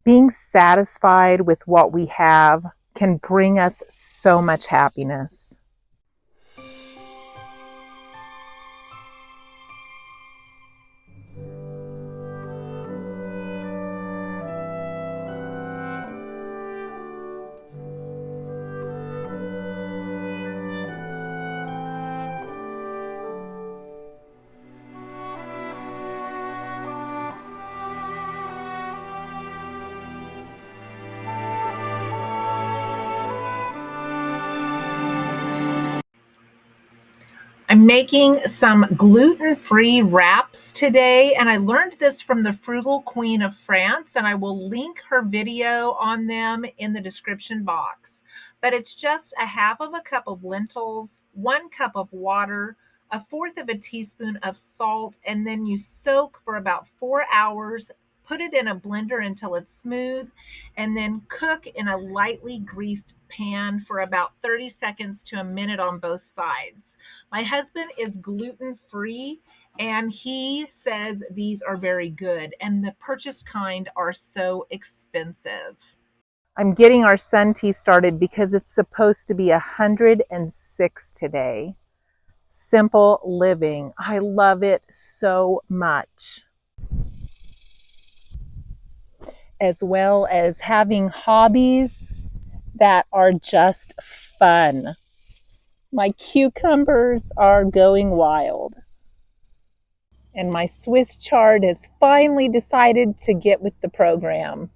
Being satisfied with what we have can bring us so much happiness. I'm making some gluten-free wraps today, and I learned this from the Frugal Queen of France, and I will link her video on them in the description box. But it's just a half of a cup of lentils, 1 cup of water, a fourth of a teaspoon of salt, and then you soak for about 4 hours. Put it in a blender until it's smooth, and then cook in a lightly greased pan for about 30 seconds to a minute on both sides. My husband is gluten-free, and he says these are very good, and the purchased kind are so expensive. I'm getting our sun tea started because it's supposed to be 106 today. Simple living. I love it so much. As well as having hobbies that are just fun. My cucumbers are going wild. And my Swiss chard has finally decided to get with the program.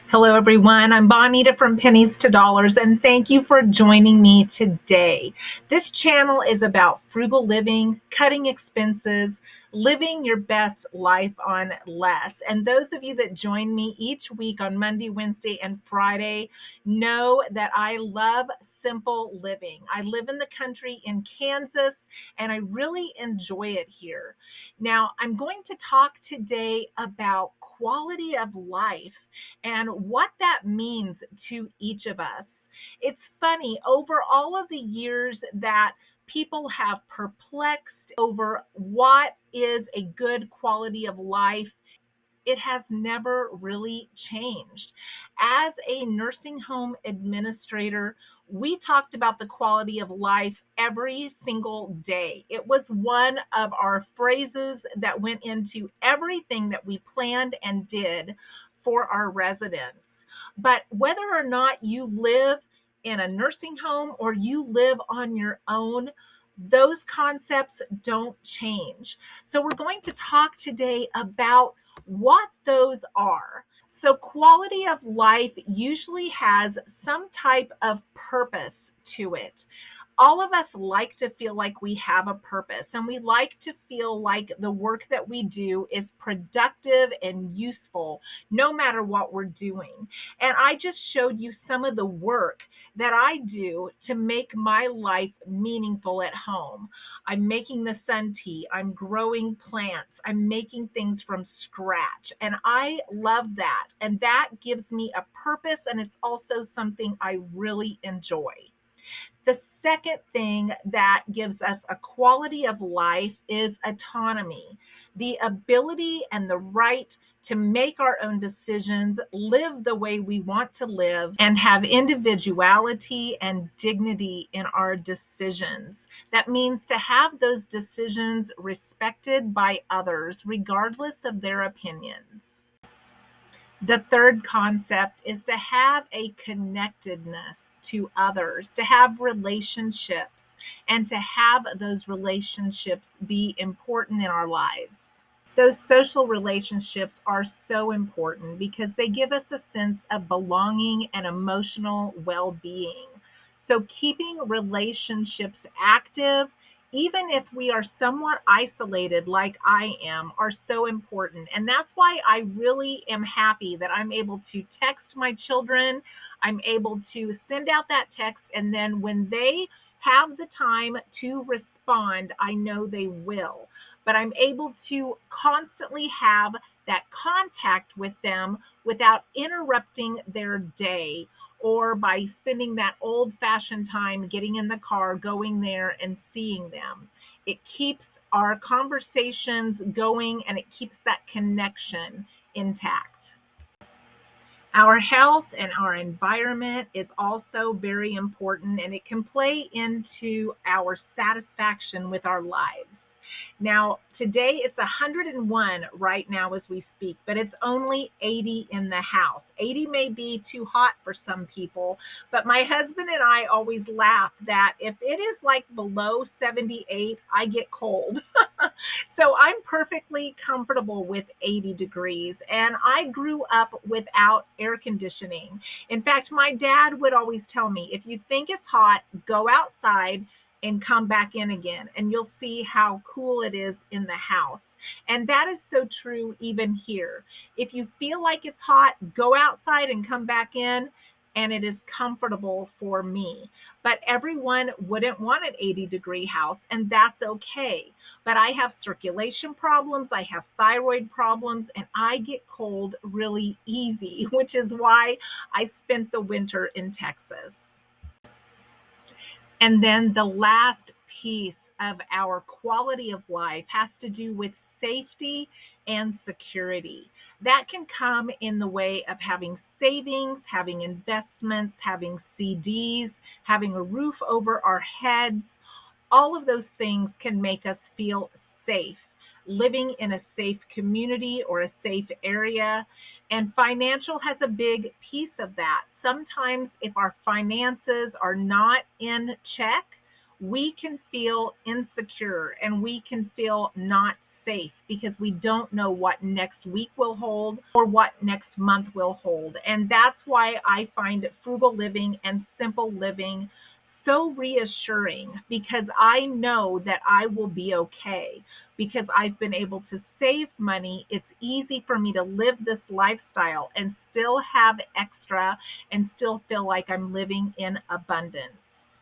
Hello, everyone. I'm Bonita from Pennies to Dollars, and thank you for joining me today. This channel is about frugal living, cutting expenses, living your best life on less. And those of you that join me each week on Monday, Wednesday, and Friday know that I love simple living. I live in the country in Kansas, and I really enjoy it here. Now, I'm going to talk today about quality of life and what that means to each of us. It's funny, over all of the years that people have perplexed over what is a good quality of life, it has never really changed. As a nursing home administrator, we talked about the quality of life every single day. It was one of our phrases that went into everything that we planned and did for our residents. But whether or not you live in a nursing home or you live on your own, those concepts don't change. So we're going to talk today about what those are. So, quality of life usually has some type of purpose to it. All of us like to feel like we have a purpose, and we like to feel like the work that we do is productive and useful no matter what we're doing. And I just showed you some of the work that I do to make my life meaningful at home. I'm making the sun tea, I'm growing plants, I'm making things from scratch, and I love that. And that gives me a purpose, and it's also something I really enjoy. The second thing that gives us a quality of life is autonomy, the ability and the right to make our own decisions, live the way we want to live, and have individuality and dignity in our decisions. That means to have those decisions respected by others, regardless of their opinions. The third concept is to have a connectedness to others, to have relationships, and to have those relationships be important in our lives. Those social relationships are so important because they give us a sense of belonging and emotional well-being. So keeping relationships active, even if we are somewhat isolated like I am, are so important. And that's why I really am happy that I'm able to text my children. I'm able to send out that text, and then when they have the time to respond, I know they will. But I'm able to constantly have that contact with them without interrupting their day, or by spending that old fashioned time getting in the car, going there and seeing them. It keeps our conversations going, and it keeps that connection intact. Our health and our environment is also very important, and it can play into our satisfaction with our lives. Now, today it's 101 right now as we speak, but it's only 80 in the house. 80 may be too hot for some people, but my husband and I always laugh that if it is like below 78, I get cold. So I'm perfectly comfortable with 80 degrees. And I grew up without air conditioning. In fact, my dad would always tell me if you think it's hot, go outside and come back in again, and you'll see how cool it is in the house. And that is so true even here. If you feel like it's hot, go outside and come back in, and it is comfortable for me. But everyone wouldn't want an 80-degree house, and that's okay. But I have circulation problems, I have thyroid problems, and I get cold really easy, which is why I spent the winter in Texas. And then the last piece of our quality of life has to do with safety and security. That can come in the way of having savings, having investments, having CDs, having a roof over our heads. All of those things can make us feel safe, living in a safe community or a safe area. And financial has a big piece of that. Sometimes, if our finances are not in check, we can feel insecure and we can feel not safe because we don't know what next week will hold or what next month will hold. And that's why I find frugal living and simple living so reassuring, because I know that I will be okay because I've been able to save money. It's easy for me to live this lifestyle and still have extra and still feel like I'm living in abundance.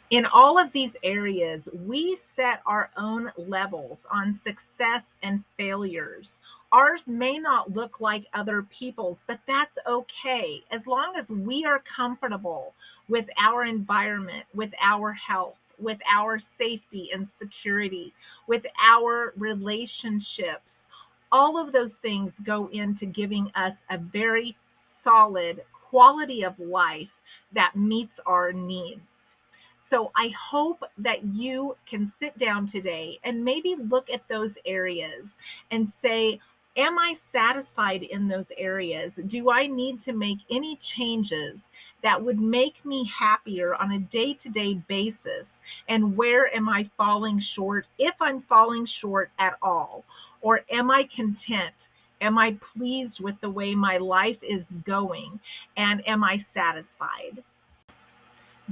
In all of these areas, we set our own levels on success and failures. Ours may not look like other people's, but that's okay. As long as we are comfortable with our environment, with our health, with our safety and security, with our relationships, all of those things go into giving us a very solid quality of life that meets our needs. So I hope that you can sit down today and maybe look at those areas and say, am I satisfied in those areas? Do I need to make any changes that would make me happier on a day to day basis? And where am I falling short, if I'm falling short at all? Or am I content? Am I pleased with the way my life is going? And am I satisfied?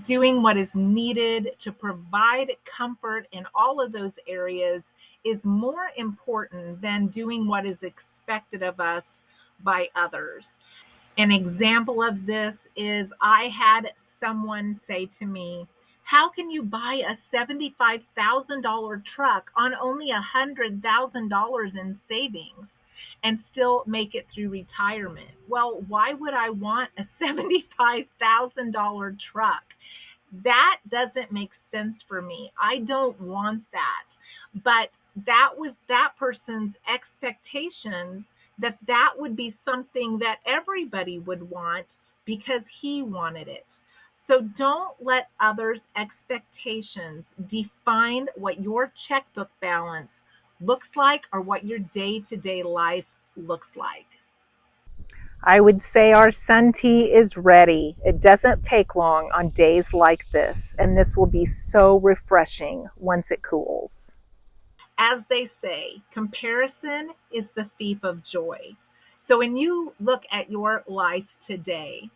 Doing what is needed to provide comfort in all of those areas is more important than doing what is expected of us by others. An example of this is I had someone say to me, how can you buy a $75,000 truck on only $100,000 in savings and still make it through retirement? Well, why would I want a $75,000 truck? That doesn't make sense for me. I don't want that. But that was that person's expectations, that that would be something that everybody would want because he wanted it. So don't let others' expectations define what your checkbook balance looks like or what your day to day life looks like. I would say our sun tea is ready. It doesn't take long on days like this, and this will be so refreshing once it cools. As they say, comparison is the thief of joy. So when you look at your life today,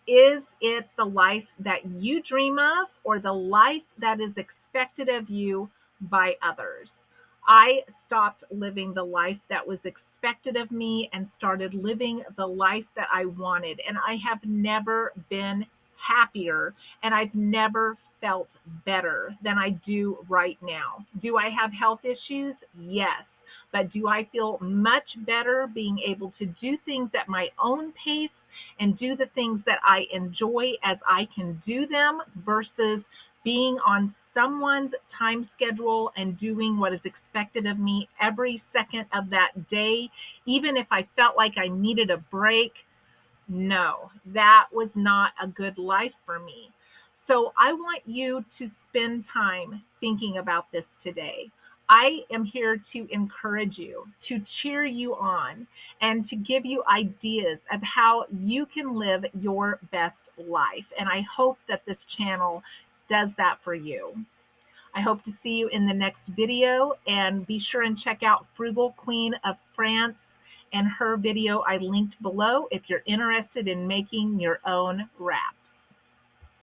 is it the life that you dream of or the life that is expected of you by others? I stopped living the life that was expected of me and started living the life that I wanted. And I have never been happier and I've never felt better than I do right now. Do I have health issues? Yes. But do I feel much better being able to do things at my own pace and do the things that I enjoy as I can do them versus being on someone's time schedule and doing what is expected of me every second of that day, even if I felt like I needed a break. No, that was not a good life for me. So I want you to spend time thinking about this today. I am here to encourage you, to cheer you on, and to give you ideas of how you can live your best life. And I hope that this channel does that for you. I hope to see you in the next video, and be sure and check out Frugal Queen of France and her video I linked below if you're interested in making your own wraps.